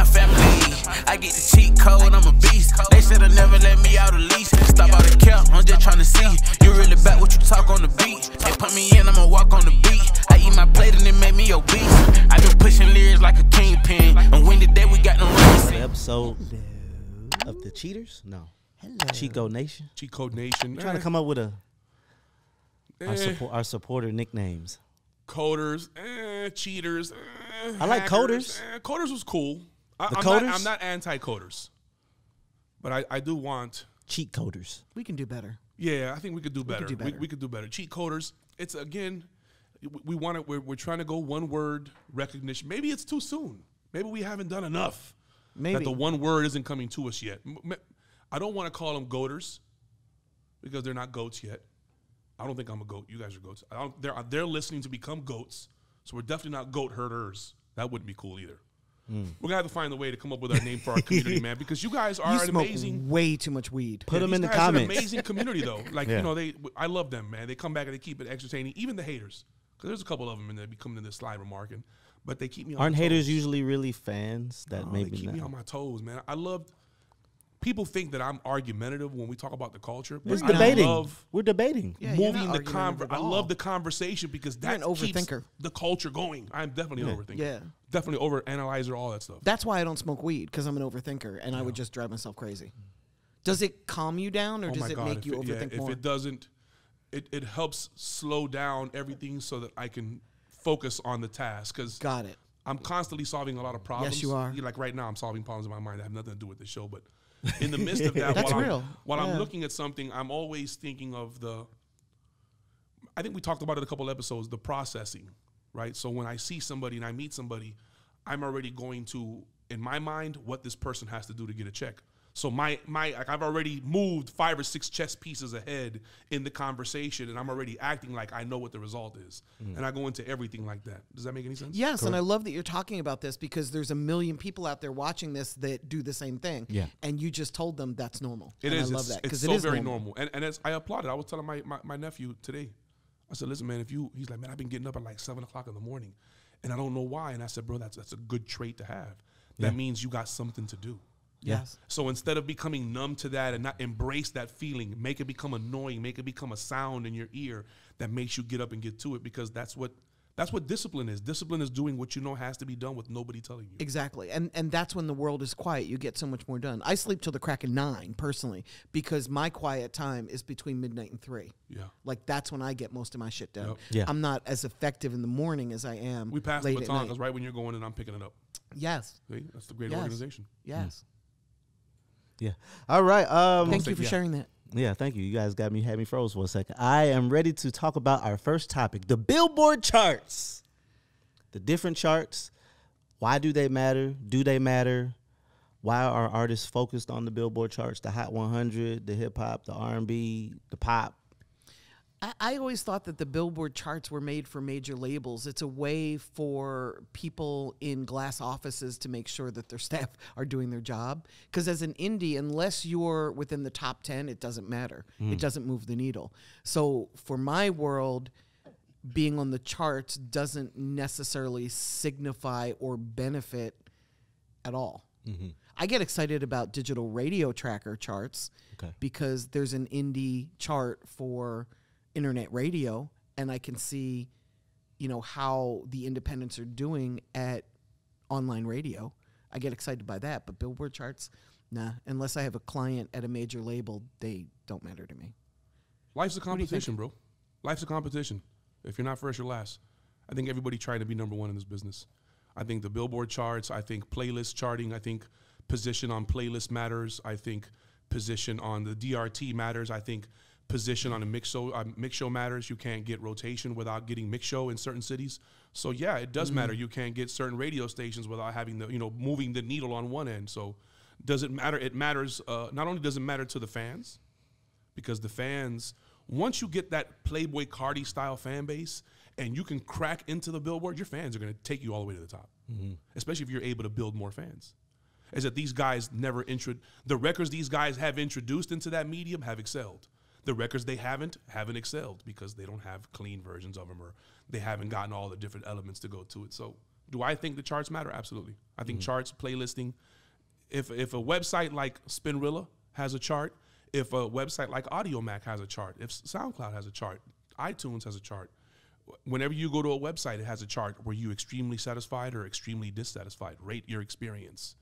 family. I get the cheat code, I'm a beast. They should've never let me out of leash. Stop all the cap, I'm just tryna see. You really back what you talk on the beat. They put me in, I'ma walk on the beat. I eat my plate and it made me obese. I been pushing lyrics like a kingpin. And when the day we got no race. Episode of the Cheaters? No. Hello. Cheat Code Nation. Cheat Code Nation. I'm trying to come up with our supporter nicknames. Coders, cheaters. I like hackers, coders. Coders was cool. Coders? I'm not anti-coders, but I do want cheat coders. We can do better. Yeah, I think we could do better. better. We could do better. Cheat coders. It's again, we want it. We're trying to go one word recognition. Maybe it's too soon. Maybe we haven't done enough. Maybe that the one word isn't coming to us yet. I don't want to call them goaters because they're not goats yet. I don't think I'm a goat. You guys are goats. They're listening to become goats, so we're definitely not goat herders. That wouldn't be cool either. We're gonna have to find a way to come up with our name for our community, man, because you guys are an amazing. Way too much weed. Put them in the These guys are comments. an amazing community though. Like you know, I love them, man. They come back and they keep it entertaining. Even the haters, because there's a couple of them and they be coming to this slide remarking, but they keep me. Aren't my haters toes. usually really fans? That maybe they keep me on my toes, man. I love. People think that I'm argumentative when we talk about the culture. It's I debating. love We're debating. Yeah, you're moving not the argumentative I at all. love the conversation because that an keeps overthinker. the culture going. I'm definitely an overthinker. Yeah. Definitely overanalyzer, all that stuff. That's why I don't smoke weed, because I'm an overthinker, and I would just drive myself crazy. Does it calm you down, or does it make you overthink more? If it doesn't, it helps slow down everything so that I can focus on the task. Because Got it. I'm constantly solving a lot of problems. Yes, you are. Like right now, I'm solving problems in my mind that have nothing to do with the show. But in the midst of that, That's while, real. I'm Yeah. looking at something, I'm always thinking of I think we talked about it a couple episodes, the processing, right? So when I see somebody and I meet somebody, I'm already going to, in my mind, what this person has to do to get a check. So like I've already moved 5 or 6 chess pieces ahead in the conversation, and I'm already acting like I know what the result is. And I go into everything like that. Does that make any sense? Yes, and I love that you're talking about this, because there's a million people out there watching this that do the same thing. Yeah. And you just told them that's normal. It and is. I love that, because It's it is very normal. normal. And as I applaud it. I was telling my nephew today, I said, listen, man, he's like, man, I've been getting up at like 7 o'clock in the morning, and I don't know why. And I said, bro, that's a good trait to have. That means you got something to do. Yes. So instead of becoming numb to that and not embrace that feeling, make it become annoying, make it become a sound in your ear that makes you get up and get to it, because that's what discipline is. Discipline is doing what you know has to be done with nobody telling you. Exactly. And that's when the world is quiet. You get so much more done. I sleep till the crack of 9, personally, because my quiet time is between midnight and 3. Yeah. Like, that's when I get most of my shit done. Yep. Yeah. I'm not as effective in the morning as I am We pass late the at baton night. because right when you're going in, I'm picking it up. Yes. See? That's the great Yes. organization. Yes. Yeah. All right. Thank you for sharing that. Yeah, thank you. You guys had me froze for a second. I am ready to talk about our first topic, the Billboard Charts. The different charts. Why do they matter? Do they matter? Why are artists focused on the Billboard Charts? The Hot 100, the hip hop, the R&B, the pop. I always thought that the Billboard charts were made for major labels. It's a way for people in glass offices to make sure that their staff are doing their job. Because as an indie, unless you're within the top 10, it doesn't matter. It doesn't move the needle. So for my world, being on the charts doesn't necessarily signify or benefit at all. I get excited about digital radio tracker charts because there's an indie chart for internet radio, and I can see, how the independents are doing at online radio. I get excited by that, but Billboard charts, nah. Unless I have a client at a major label, they don't matter to me. Life's a competition, bro. Life's a competition. If you're not first, you're last. I think everybody trying to be number one in this business. I think the Billboard charts, I think playlist charting, I think position on playlist matters. I think position on the DRT matters. I think position on a mix show matters. You can't get rotation without getting mix show in certain cities. So yeah, it does matter. You can't get certain radio stations without having the, moving the needle on one end. So does it matter? It matters. Not only does it matter to the fans, because the fans, once you get that Playboy Cardi style fan base and you can crack into the Billboard, your fans are going to take you all the way to the top, especially if you're able to build more fans. Is that these guys the records these guys have introduced into that medium have excelled. The records they haven't excelled because they don't have clean versions of them, or they haven't gotten all the different elements to go to it. So Do I think the charts matter? Absolutely. I think charts, playlisting. If a website like Spinrilla has a chart, if a website like AudioMac has a chart, if SoundCloud has a chart, iTunes has a chart, whenever you go to a website, it has a chart. Were you extremely satisfied or extremely dissatisfied? Rate your experience.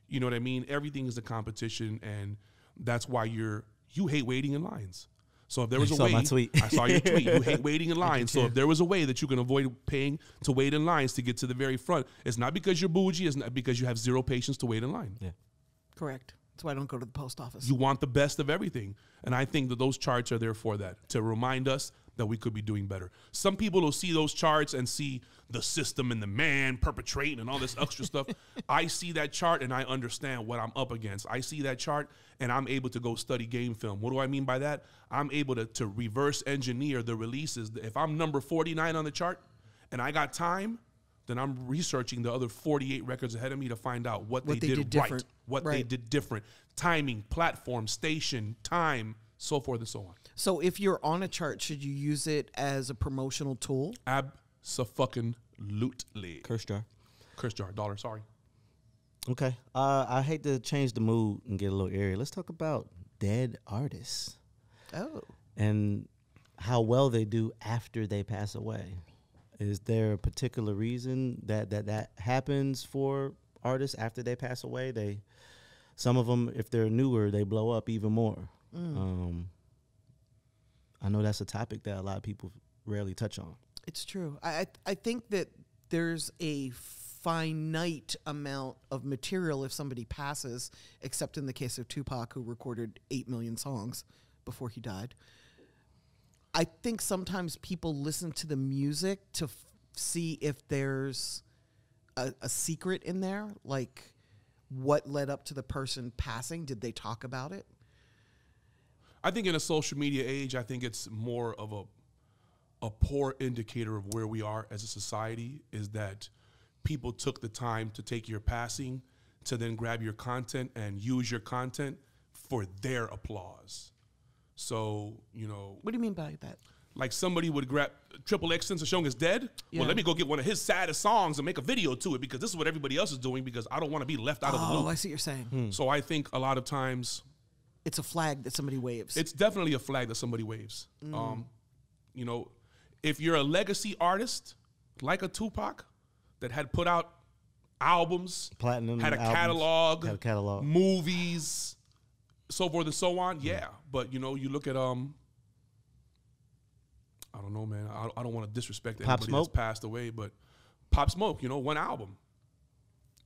You know what I mean? Everything is a competition, and that's why you hate waiting in lines. So if there was a way, my tweet. I saw your tweet. You hate waiting in lines. So if there was a way that you can avoid paying to wait in lines to get to the very front, it's not because you're bougie. It's not because you have zero patience to wait in line. Yeah. Correct. That's why I don't go to the post office. You want the best of everything. And I think that those charts are there for that, to remind us that we could be doing better. Some people will see those charts and see the system and the man perpetrating and all this extra stuff. I see that chart and I understand what I'm up against. I see that chart and I'm able to go study game film. What do I mean by that? I'm able to reverse engineer the releases. If I'm number 49 on the chart and I got time, then I'm researching the other 48 records ahead of me to find out what they did right, what they did different, timing, platform, station, time, so forth and so on. So if you're on a chart, should you use it as a promotional tool? Abso-fucking-lutely. Curse jar. Curse jar, dollar, sorry. Okay. I hate to change the mood and get a little airy. Let's talk about dead artists. Oh. And how well they do after they pass away. Is there a particular reason that happens for artists after they pass away? Some of them, if they're newer, they blow up even more. I know that's a topic that a lot of people rarely touch on. It's true. I think that there's a finite amount of material if somebody passes, except in the case of Tupac, who recorded 8 million songs before he died. I think sometimes people listen to the music to see if there's a secret in there, like what led up to the person passing. Did they talk about it? I think in a social media age, I think it's more of a poor indicator of where we are as a society, is that people took the time to take your passing to then grab your content and use your content for their applause. So, you know. What do you mean by that? Like somebody would grab Triple X Song is dead. Yeah. Well, let me go get one of his saddest songs and make a video to it because this is what everybody else is doing because I don't want to be left out of the loop. Oh, I see what you're saying. So I think a lot of times it's a flag that somebody waves. it's definitely a flag that somebody waves. You know, if you're a legacy artist like a Tupac that had put out albums, Platinum had a albums, catalog, movies, so forth and so on, yeah. But, you know, you look at, I don't know, man. I don't want to disrespect anybody that's passed away, but Pop Smoke, you know, one album.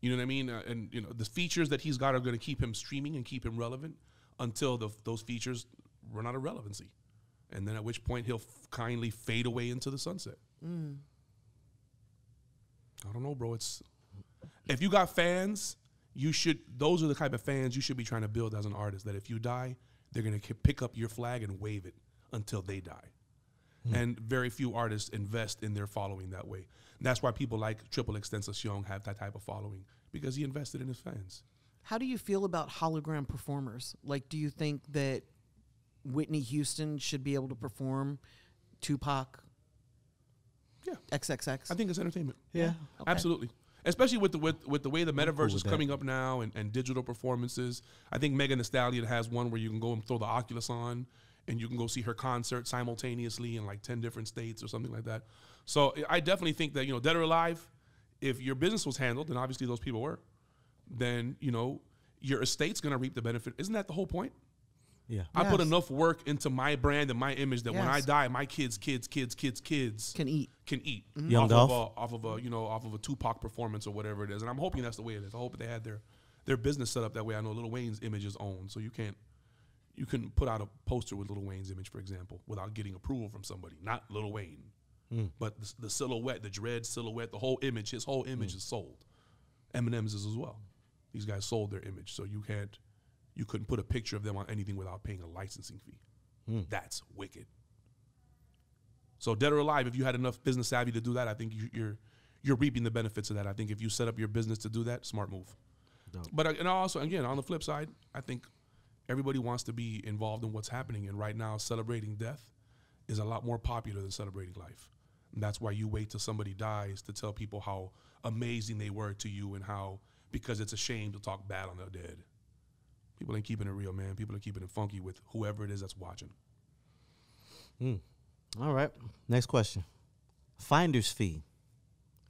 You know what I mean? And, you know, the features that he's got are going to keep him streaming and keep him relevant until those features run out of relevancy. And then at which point he'll kindly fade away into the sunset. I don't know, bro. If you got fans, those are the type of fans you should be trying to build as an artist, that if you die, they're going to pick up your flag and wave it until they die. And very few artists invest in their following that way. And that's why people like Triple X Young have that type of following, because he invested in his fans. How do you feel about hologram performers? Like, do you think that Whitney Houston should be able to perform Tupac? Yeah. XXX? I think it's entertainment. Yeah. Okay. Absolutely. Especially with the way the metaverse is coming up now and digital performances. I think Megan Thee Stallion has one where you can go and throw the Oculus on and you can go see her concert simultaneously in like 10 different states or something like that. So I definitely think that, you know, dead or alive, if your business was handled, and obviously those people were, then, you know, your estate's going to reap the benefit. Isn't that the whole point? Yeah. I put enough work into my brand and my image that when I Yes. die, my kids Can eat. can eat Young off of a Tupac performance or whatever it is. And I'm hoping that's the way it is. I hope they had their business set up that way. I know Lil Wayne's image is owned, so you couldn't put out a poster with Lil Wayne's image, for example, without getting approval from somebody. Not Lil Wayne, but the silhouette, the dread silhouette, the whole image. His whole image is sold. Eminem's is as well. These guys sold their image, so you couldn't put a picture of them on anything without paying a licensing fee. That's wicked. So dead or alive, if you had enough business savvy to do that, I think you're reaping the benefits of that. I think if you set up your business to do that, smart move. Dope. But and also, again, on the flip side, I think everybody wants to be involved in what's happening. And right now, celebrating death is a lot more popular than celebrating life. And that's why you wait till somebody dies to tell people how amazing they were to you and how, because it's a shame to talk bad on their dead. People ain't keeping it real, man. People are keeping it funky with whoever it is that's watching. All right. Next question. Finder's fee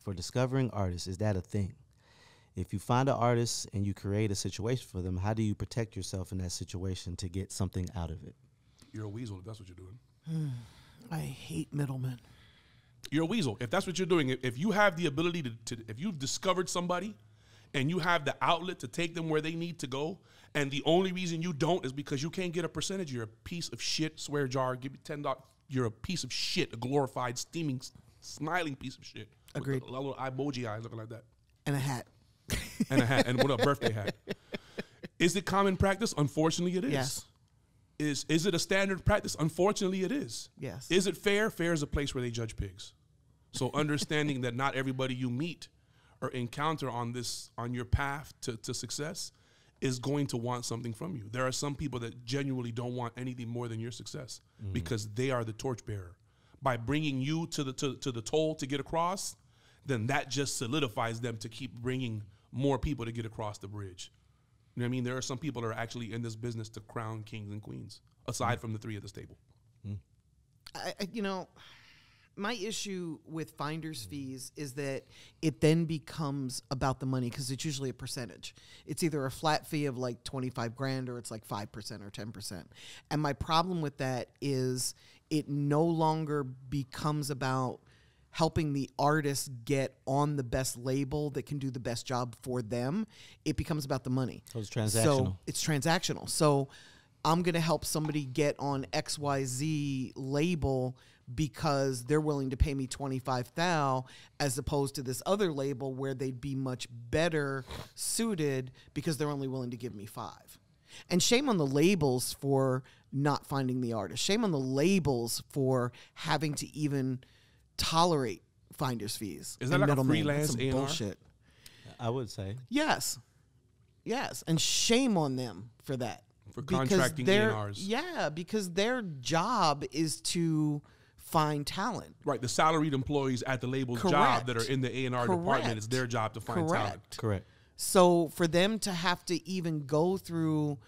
for discovering artists. Is that a thing? If you find an artist and you create a situation for them, how do you protect yourself in that situation to get something out of it? You're a weasel if that's what you're doing. I hate middlemen. You're a weasel if that's what you're doing. If you have the ability to if you've discovered somebody and you have the outlet to take them where they need to go, and the only reason you don't is because you can't get a percentage, you're a piece of shit. Swear jar, give me $10. You're a piece of shit, a glorified, steaming, smiling piece of shit. Agreed. With a little emoji eyes looking like that. And a hat. And a hat. And what a birthday hat. Is it common practice? Unfortunately, it is. Yes. Is it a standard practice? Unfortunately, it is. Yes. Is it fair? Fair is a place where they judge pigs. So understanding that not everybody you meet or encounter on your path to success is going to want something from you. There are some people that genuinely don't want anything more than your success because they are the torchbearer. By bringing you to the toll to get across, then that just solidifies them to keep bringing more people to get across the bridge. You know what I mean? There are some people that are actually in this business to crown kings and queens, aside from the three at the table. My issue with finder's fees is that it then becomes about the money because it's usually a percentage. It's either a flat fee of like 25 grand or it's like 5% or 10%. And my problem with that is it no longer becomes about helping the artist get on the best label that can do the best job for them. It becomes about the money. So it's transactional. So it's transactional. So I'm going to help somebody get on XYZ label because they're willing to pay me $25,000 as opposed to this other label where they'd be much better suited because they're only willing to give me $5,000. And shame on the labels for not finding the artist. Shame on the labels for having to even tolerate finder's fees. Is that like a freelance A&R? Bullshit. I would say. Yes. And shame on them for that. For contracting A&Rs. Yeah, because their job is to find talent. Right, the salaried employees at the label's job that are in the A&R department, it's their job to find talent. Correct. So for them to have to even go through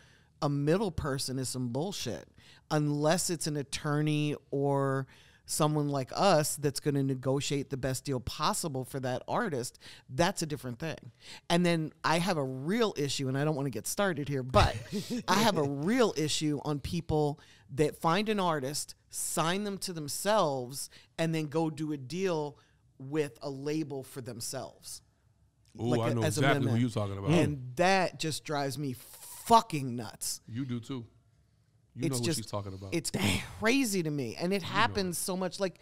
a middle person is some bullshit, unless it's an attorney or someone like us that's going to negotiate the best deal possible for that artist. That's a different thing. And then I have a real issue, and I don't want to get started here, but I have a real issue on people that find an artist, sign them to themselves, and then go do a deal with a label for themselves. Oh, I know exactly who you're talking about. And that just drives me fucking nuts. You do too. You know who she's talking about. It's crazy to me, and it happens so much. Like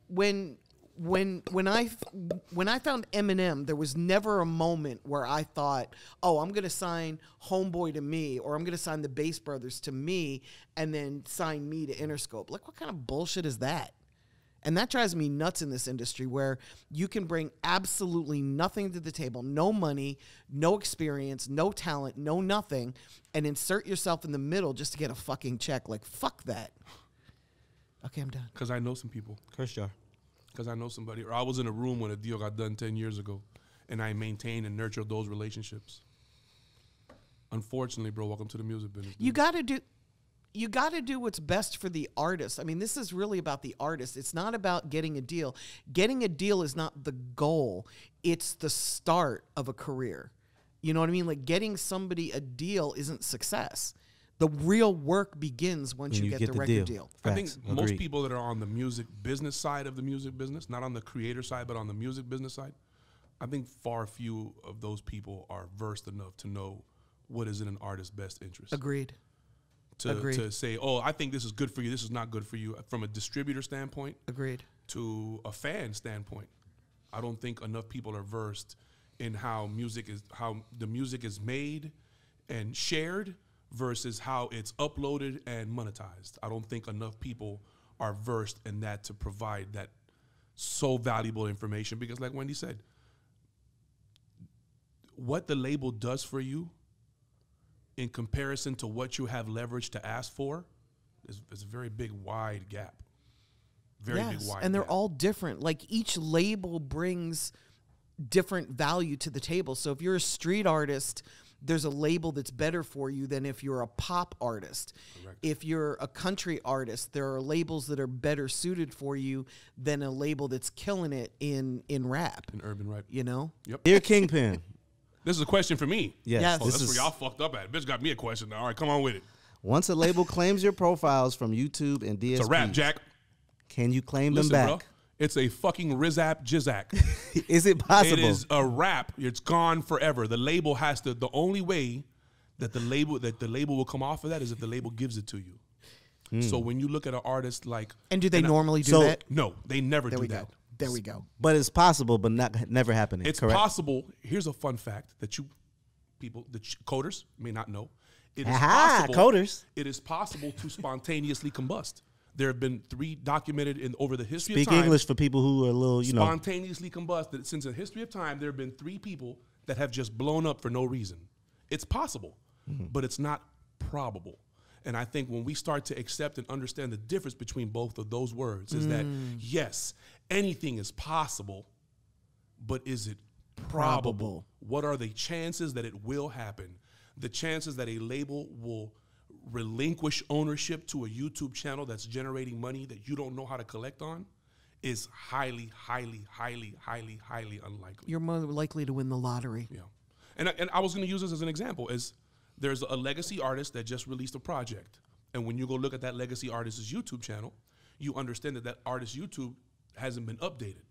when I found Eminem, there was never a moment where I thought, "Oh, I'm going to sign Homeboy to me, or I'm going to sign the Bass Brothers to me, and then sign me to Interscope." Like, what kind of bullshit is that? And that drives me nuts in this industry where you can bring absolutely nothing to the table, no money, no experience, no talent, no nothing, and insert yourself in the middle just to get a fucking check. Like, fuck that. Okay, I'm done. Because I know some people. Curse jar. Because I know somebody. Or I was in a room when a deal got done 10 years ago, and I maintained and nurtured those relationships. Unfortunately, bro, welcome to the music business. You got to do what's best for the artist. I mean, this is really about the artist. It's not about getting a deal. Getting a deal is not the goal. It's the start of a career. You know what I mean? Like, getting somebody a deal isn't success. The real work begins once you get the record deal. I think most people that are on the music business side of the music business, not on the creator side, but on the music business side, I think far few of those people are versed enough to know what is in an artist's best interest. Agreed. To say, oh, I think this is good for you, this is not good for you, from a distributor standpoint. Agreed. To a fan standpoint. I don't think enough people are versed in how the music is made and shared versus how it's uploaded and monetized. I don't think enough people are versed in that to provide that so valuable information, because like Wendy said, what the label does for you in comparison to what you have leverage to ask for is a very big, wide gap. Very big wide and they're gap. all different. Like each label brings different value to the table. So if you're a street artist, there's a label that's better for you than if you're a pop artist. Correct. If you're a country artist, there are labels that are better suited for you than a label that's killing it in rap. In urban rap. You know? Yep. Dear Kingpin. This is a question for me. Yes. Yes. Oh, This that's is where y'all fucked up at. Bitch got me a question now. All right, come on with it. once a label claims your profiles from YouTube and DSPs. It's a rap, Jack. Can you claim Listen, them back? bro. It's a fucking Rizap Jizak. Is it possible? It is a rap. It's gone forever. The label has to. The only way that the label will come off of that is if the label gives it to you. So when you look at an artist like, And do they normally do so- that? no, they never There do we that. go. There we go. But it's possible, but never happening. It's correct? possible. Here's a fun fact that you people, the coders, may not know. It is Aha, possible. coders. It is possible to spontaneously combust. There have been 3 documented in over the history Speak of time. English for people who are a little, Spontaneously combusted. Since the history of time, there have been 3 people that have just blown up for no reason. It's possible, but it's not probable. And I think when we start to accept and understand the difference between both of those words is that, yes, anything is possible, but is it probable? What are the chances that it will happen? The chances that a label will relinquish ownership to a YouTube channel that's generating money that you don't know how to collect on is highly, highly, highly, highly, highly unlikely. You're more likely to win the lottery. Yeah. And I was going to use this as an example. There's a legacy artist that just released a project. And when you go look at that legacy artist's YouTube channel, you understand that that artist's YouTube hasn't been updated.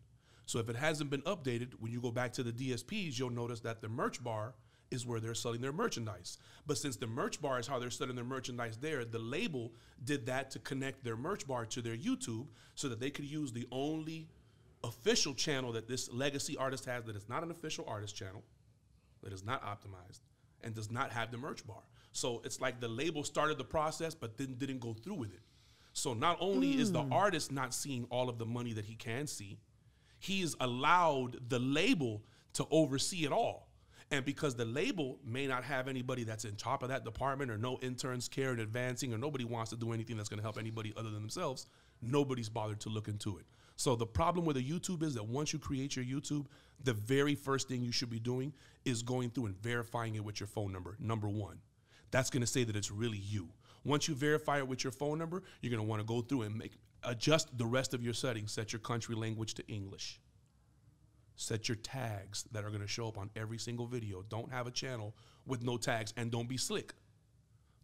So if it hasn't been updated, when you go back to the DSPs, you'll notice that the merch bar is where they're selling their merchandise. But since the merch bar is how they're selling their merchandise there, the label did that to connect their merch bar to their YouTube so that they could use the only official channel that this legacy artist has that is not an official artist channel, that is not optimized, and does not have the merch bar. So it's like the label started the process but then didn't go through with it. So not only is the artist not seeing all of the money that he can see, he's allowed the label to oversee it all. And because the label may not have anybody that's in top of that department or no interns care in advancing or nobody wants to do anything that's going to help anybody other than themselves, nobody's bothered to look into it. So the problem with a YouTube is that once you create your YouTube, the very first thing you should be doing is going through and verifying it with your phone number, number 1. That's going to say that it's really you. Once you verify it with your phone number, you're going to want to go through and adjust the rest of your settings. Set your country language to English. Set your tags that are going to show up on every single video. Don't have a channel with no tags, and don't be slick.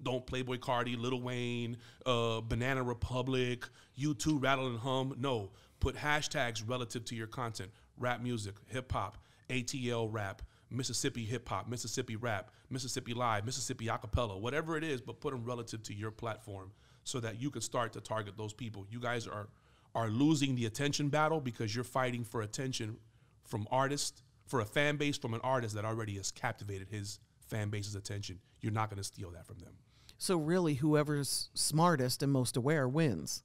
Don't Playboy Cardi, Lil Wayne, Banana Republic, U2, Rattle and Hum. No, put hashtags relative to your content. Rap music, hip hop, ATL rap, Mississippi hip hop, Mississippi rap, Mississippi live, Mississippi acapella, whatever it is, but put them relative to your platform so that you can start to target those people. You guys are losing the attention battle because you're fighting for attention from artists, for a fan base from an artist that already has captivated his fan base's attention. You're not going to steal that from them. So really, whoever's smartest and most aware wins.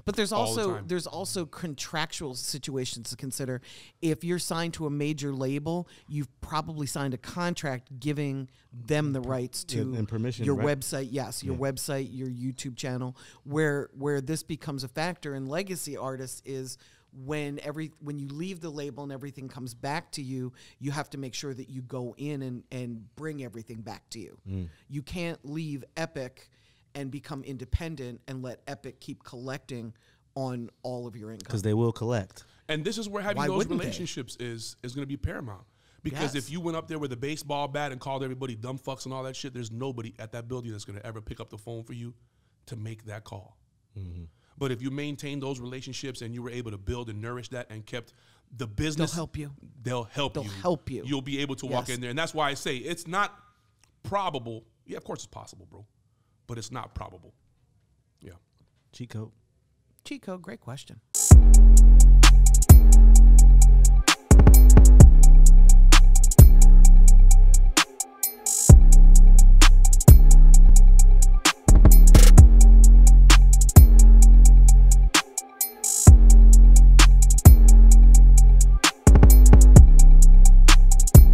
But there's also contractual situations to consider. If you're signed to a major label, you've probably signed a contract giving them the rights to and permission, your right? website. Yes, your website, your YouTube channel. Where this becomes a factor in legacy artists is when you leave the label and everything comes back to you, you have to make sure that you go in and bring everything back to you. You can't leave Epic and become independent and let Epic keep collecting on all of your income. Because they will collect. And this is where having Why those wouldn't they? relationships is going to be paramount. Because Yes. if you went up there with a baseball bat and called everybody dumb fucks and all that shit, there's nobody at that building that's going to ever pick up the phone for you to make that call. But if you maintain those relationships and you were able to build and nourish that and kept the business, They'll help you. They'll help They'll you. help you. You'll be able to walk Yes. in there. And that's why I say it's not probable. Yeah, of course it's possible, bro. But it's not probable. Yeah. Cheat code. Chico, great question.